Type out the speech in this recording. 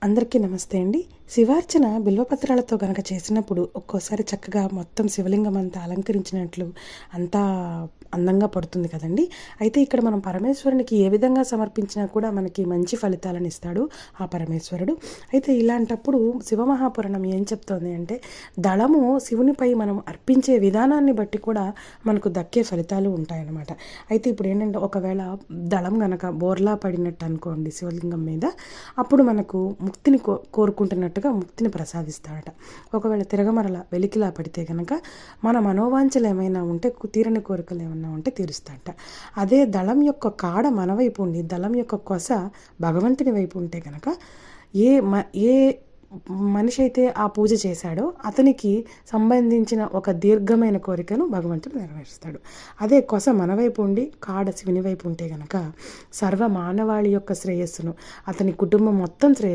అందరికీ నమస్తే అండి. శివార్చన బిల్వపత్రాలతో గనక చేసినప్పుడు ఒక్కోసారి చక్కగా మొత్తం శివలింగం అంతా అలంకరించినట్లు అంతా అందంగా పడుతుంది కదండీ! అయితే ఇక్కడ మనం పరమేశ్వరునికి ఏ విధంగా సమర్పించినా కూడా మనకి మంచి ఫలితాలను ఇస్తాడు ఆ పరమేశ్వరుడు. అయితే ఇలాంటప్పుడు శివమహాపురాణం ఏం చెప్తోంది అంటే, దళము శివునిపై మనం అర్పించే విధానాన్ని బట్టి కూడా మనకు దక్కే ఫలితాలు ఉంటాయన్నమాట. అయితే ఇప్పుడు ఏంటంటే, ఒకవేళ దళం గనక బోర్లా పడినట్టు అనుకోండి శివలింగం మీద, అప్పుడు మనకు ముక్తిని కోరుకుంటున్నట్టుగా ముక్తిని ప్రసాదిస్తాడట. ఒకవేళ తిరగమరల వెలికిలా పడితే గనక మన మనోవాంఛలు ఏమైనా ఉంటే తీరని కోరికలు ఏమైనా ఉంటే తీరుస్తాడట. అదే దళం యొక్క కాడ మన వైపు ఉండి దళం యొక్క కొస భగవంతుని వైపు ఉంటే గనక ఏ మనిషి అయితే ఆ పూజ చేశాడో అతనికి సంబంధించిన ఒక దీర్ఘమైన కోరికను భగవంతుడు నెరవేరుస్తాడు. అదే కొస మన వైపు ఉండి కాడ శివుని వైపు ఉంటే గనక సర్వ మానవాళి యొక్క శ్రేయస్సును, అతని కుటుంబం మొత్తం శ్రేయస్సు